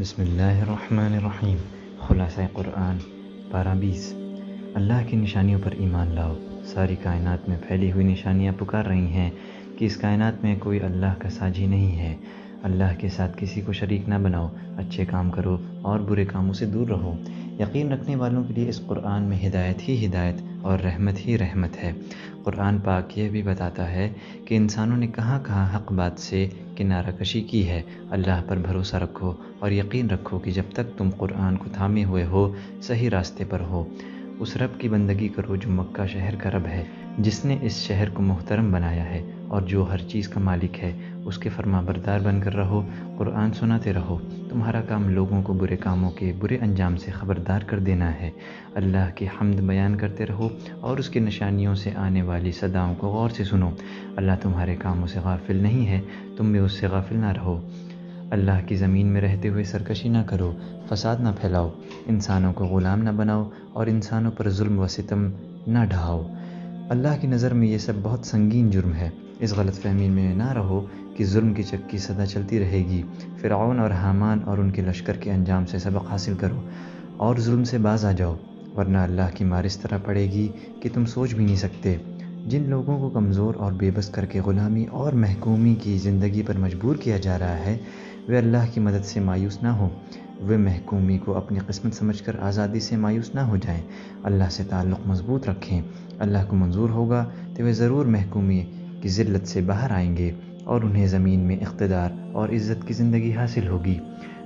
بسم اللہ الرحمن الرحیم۔ خلاصہ قرآن پارہ 20۔ اللہ کی نشانیوں پر ایمان لاؤ۔ ساری کائنات میں پھیلی ہوئی نشانیاں پکار رہی ہیں کہ اس کائنات میں کوئی اللہ کا ساجی نہیں ہے۔ اللہ کے ساتھ کسی کو شریک نہ بناؤ، اچھے کام کرو اور برے کاموں سے دور رہو۔ یقین رکھنے والوں کے لیے اس قرآن میں ہدایت ہی ہدایت اور رحمت ہی رحمت ہے۔ قرآن پاک یہ بھی بتاتا ہے کہ انسانوں نے کہاں کہاں حق بات سے کنارہ کشی کی ہے۔ اللہ پر بھروسہ رکھو اور یقین رکھو کہ جب تک تم قرآن کو تھامے ہوئے ہو، صحیح راستے پر ہو۔ اس رب کی بندگی کرو جو مکہ شہر کا رب ہے، جس نے اس شہر کو محترم بنایا ہے اور جو ہر چیز کا مالک ہے۔ اس کے فرما بردار بن کر رہو، قرآن سناتے رہو۔ تمہارا کام لوگوں کو برے کاموں کے برے انجام سے خبردار کر دینا ہے۔ اللہ کی حمد بیان کرتے رہو اور اس کی نشانیوں سے آنے والی صداؤں کو غور سے سنو۔ اللہ تمہارے کاموں سے غافل نہیں ہے، تم بھی اس سے غافل نہ رہو۔ اللہ کی زمین میں رہتے ہوئے سرکشی نہ کرو، فساد نہ پھیلاؤ، انسانوں کو غلام نہ بناؤ اور انسانوں پر ظلم و ستم نہ ڈھاؤ۔ اللہ کی نظر میں یہ سب بہت سنگین جرم ہے۔ اس غلط فہمی میں نہ رہو کہ ظلم کی چکی سدا چلتی رہے گی۔ فرعون اور حامان اور ان کے لشکر کے انجام سے سبق حاصل کرو اور ظلم سے باز آ جاؤ، ورنہ اللہ کی مار اس طرح پڑے گی کہ تم سوچ بھی نہیں سکتے۔ جن لوگوں کو کمزور اور بے بس کر کے غلامی اور محکومی کی زندگی پر مجبور کیا جا رہا ہے، وہ اللہ کی مدد سے مایوس نہ ہوں۔ وہ محکومی کو اپنی قسمت سمجھ کر آزادی سے مایوس نہ ہو جائیں، اللہ سے تعلق مضبوط رکھیں۔ اللہ کو منظور ہوگا تو وہ ضرور محکومی کی ذلت سے باہر آئیں گے اور انہیں زمین میں اقتدار اور عزت کی زندگی حاصل ہوگی۔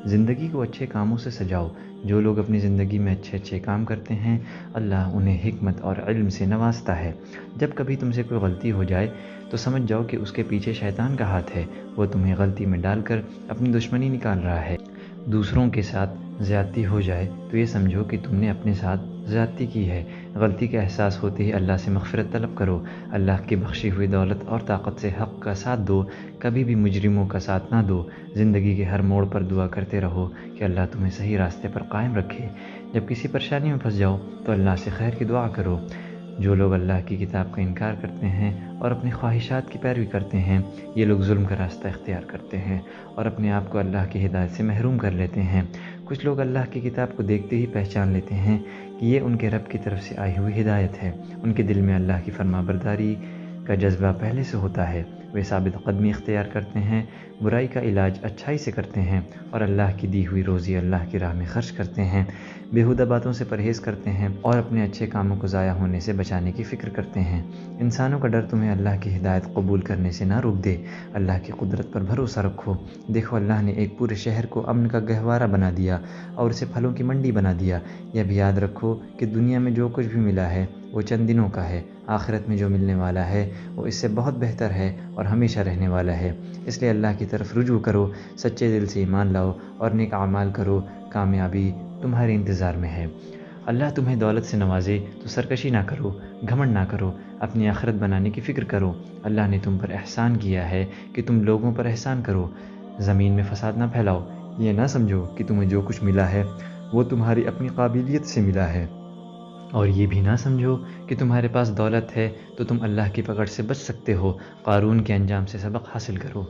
زندگی کو اچھے کاموں سے سجاؤ۔ جو لوگ اپنی زندگی میں اچھے اچھے کام کرتے ہیں، اللہ انہیں حکمت اور علم سے نوازتا ہے۔ جب کبھی تم سے کوئی غلطی ہو جائے تو سمجھ جاؤ کہ اس کے پیچھے شیطان کا ہاتھ ہے، وہ تمہیں غلطی میں ڈال کر اپنی دشمنی نکال رہا ہے۔ دوسروں کے ساتھ زیادتی ہو جائے تو یہ سمجھو کہ تم نے اپنے ساتھ زیادتی کی ہے۔ غلطی کا احساس ہوتے ہی اللہ سے مغفرت طلب کرو۔ اللہ کی بخشی ہوئی دولت اور طاقت سے حق کا ساتھ دو، کبھی بھی مجرموں کا ساتھ نہ دو۔ زندگی کے ہر موڑ پر دعا کرتے رہو کہ اللہ تمہیں صحیح راستے پر قائم رکھے۔ جب کسی پریشانی میں پھنس جاؤ تو اللہ سے خیر کی دعا کرو۔ جو لوگ اللہ کی کتاب کا انکار کرتے ہیں اور اپنی خواہشات کی پیروی کرتے ہیں، یہ لوگ ظلم کا راستہ اختیار کرتے ہیں اور اپنے آپ کو اللہ کی ہدایت سے محروم کر لیتے ہیں۔ کچھ لوگ اللہ کی کتاب کو دیکھتے ہی پہچان لیتے ہیں کہ یہ ان کے رب کی طرف سے آئی ہوئی ہدایت ہے۔ ان کے دل میں اللہ کی فرما برداری کا جذبہ پہلے سے ہوتا ہے۔ وہ ثابت قدمی اختیار کرتے ہیں، برائی کا علاج اچھائی سے کرتے ہیں اور اللہ کی دی ہوئی روزی اللہ کی راہ میں خرچ کرتے ہیں۔ بیہودہ باتوں سے پرہیز کرتے ہیں اور اپنے اچھے کاموں کو ضائع ہونے سے بچانے کی فکر کرتے ہیں۔ انسانوں کا ڈر تمہیں اللہ کی ہدایت قبول کرنے سے نہ روک دے۔ اللہ کی قدرت پر بھروسہ رکھو۔ دیکھو اللہ نے ایک پورے شہر کو امن کا گہوارہ بنا دیا اور اسے پھلوں کی منڈی بنا دیا۔ یہ بھی یاد رکھو کہ دنیا میں جو کچھ بھی ملا ہے وہ چند دنوں کا ہے، آخرت میں جو ملنے والا ہے وہ اس سے بہت بہتر ہے اور ہمیشہ رہنے والا ہے۔ اس لیے اللہ کی طرف رجوع کرو، سچے دل سے ایمان لاؤ اور نیک اعمال کرو، کامیابی تمہارے انتظار میں ہے۔ اللہ تمہیں دولت سے نوازے تو سرکشی نہ کرو، گھمنڈ نہ کرو، اپنی آخرت بنانے کی فکر کرو۔ اللہ نے تم پر احسان کیا ہے کہ تم لوگوں پر احسان کرو، زمین میں فساد نہ پھیلاؤ۔ یہ نہ سمجھو کہ تمہیں جو کچھ ملا ہے وہ تمہاری اپنی قابلیت سے ملا ہے، اور یہ بھی نہ سمجھو کہ تمہارے پاس دولت ہے تو تم اللہ کی پکڑ سے بچ سکتے ہو۔ قارون کے انجام سے سبق حاصل کرو۔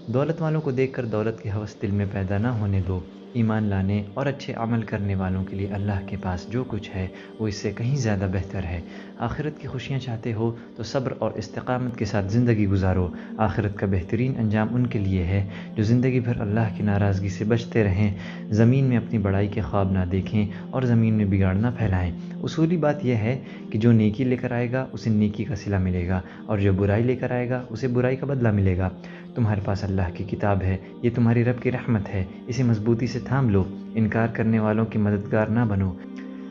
دولت والوں کو دیکھ کر دولت کی ہوس دل میں پیدا نہ ہونے دو۔ ایمان لانے اور اچھے عمل کرنے والوں کے لیے اللہ کے پاس جو کچھ ہے وہ اس سے کہیں زیادہ بہتر ہے۔ آخرت کی خوشیاں چاہتے ہو تو صبر اور استقامت کے ساتھ زندگی گزارو۔ آخرت کا بہترین انجام ان کے لیے ہے جو زندگی بھر اللہ کی ناراضگی سے بچتے رہیں، زمین میں اپنی بڑائی کے خواب نہ دیکھیں اور زمین میں بگاڑ نہ پھیلائیں۔ اصولی بات یہ ہے کہ جو نیکی لے کر آئے گا اسے نیکی کا صلہ ملے گا اور جو برائی لے کر آئے گا اسے برائی کا بدلہ ملے گا۔ تمہارے پاس اللہ کی کتاب ہے، یہ تمہاری رب کی رحمت ہے، اسے مضبوطی سے تھام لو۔ انکار کرنے والوں کی مددگار نہ بنو،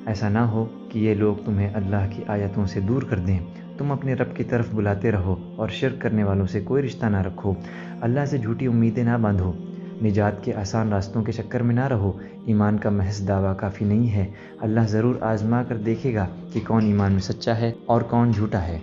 ایسا نہ ہو کہ یہ لوگ تمہیں اللہ کی آیتوں سے دور کر دیں۔ تم اپنے رب کی طرف بلاتے رہو اور شرک کرنے والوں سے کوئی رشتہ نہ رکھو۔ اللہ سے جھوٹی امیدیں نہ باندھو، نجات کے آسان راستوں کے چکر میں نہ رہو۔ ایمان کا محض دعویٰ کافی نہیں ہے، اللہ ضرور آزما کر دیکھے گا کہ کون ایمان میں سچا ہے اور کون جھوٹا ہے۔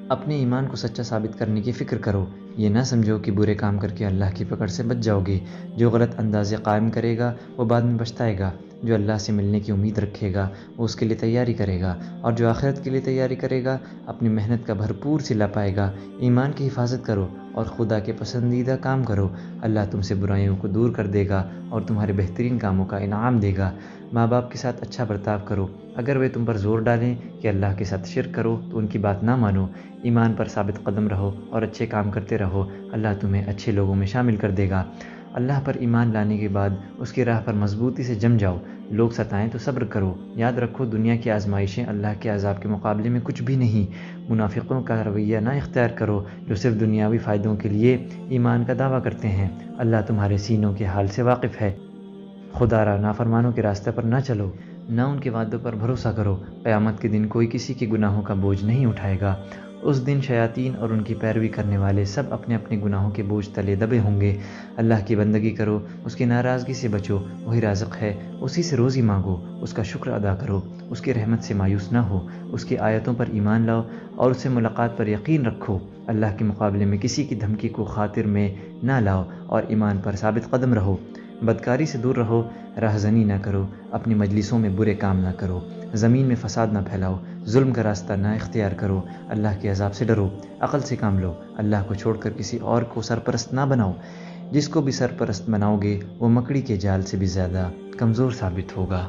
اپنے ایمان کو سچا ثابت کرنے کی فکر کرو۔ یہ نہ سمجھو کہ برے کام کر کے اللہ کی پکڑ سے بچ جاؤ گے۔ جو غلط اندازے قائم کرے گا وہ بعد میں پچھتائے گا۔ جو اللہ سے ملنے کی امید رکھے گا وہ اس کے لیے تیاری کرے گا، اور جو آخرت کے لیے تیاری کرے گا اپنی محنت کا بھرپور صلہ پائے گا۔ ایمان کی حفاظت کرو اور خدا کے پسندیدہ کام کرو، اللہ تم سے برائیوں کو دور کر دے گا اور تمہارے بہترین کاموں کا انعام دے گا۔ ماں باپ کے ساتھ اچھا برتاؤ کرو، اگر وہ تم پر زور ڈالیں کہ اللہ کے ساتھ شرک کرو تو ان کی بات نہ مانو۔ ایمان پر ثابت قدم رہو اور اچھے کام کرتے رہو، اللہ تمہیں اچھے لوگوں میں شامل کر دے گا۔ اللہ پر ایمان لانے کے بعد اس کی راہ پر مضبوطی سے جم جاؤ، لوگ ستائیں تو صبر کرو، یاد رکھو دنیا کی آزمائشیں اللہ کے عذاب کے مقابلے میں کچھ بھی نہیں۔ منافقوں کا رویہ نہ اختیار کرو جو صرف دنیاوی فائدوں کے لیے ایمان کا دعویٰ کرتے ہیں، اللہ تمہارے سینوں کے حال سے واقف ہے۔ خدا را نافرمانوں کے راستے پر نہ چلو، نہ ان کے وعدوں پر بھروسہ کرو، قیامت کے دن کوئی کسی کے گناہوں کا بوجھ نہیں اٹھائے گا۔ اس دن شیاطین اور ان کی پیروی کرنے والے سب اپنے اپنے گناہوں کے بوجھ تلے دبے ہوں گے۔ اللہ کی بندگی کرو، اس کی ناراضگی سے بچو، وہی رازق ہے، اسی سے روزی مانگو، اس کا شکر ادا کرو، اس کی رحمت سے مایوس نہ ہو، اس کی آیتوں پر ایمان لاؤ اور اس سے ملاقات پر یقین رکھو۔ اللہ کے مقابلے میں کسی کی دھمکی کو خاطر میں نہ لاؤ اور ایمان پر ثابت قدم رہو۔ بدکاری سے دور رہو، رہزنی نہ کرو، اپنی مجلسوں میں برے کام نہ کرو، زمین میں فساد نہ پھیلاؤ، ظلم کا راستہ نہ اختیار کرو، اللہ کے عذاب سے ڈرو، عقل سے کام لو، اللہ کو چھوڑ کر کسی اور کو سرپرست نہ بناؤ۔ جس کو بھی سرپرست بناؤ گے وہ مکڑی کے جال سے بھی زیادہ کمزور ثابت ہوگا۔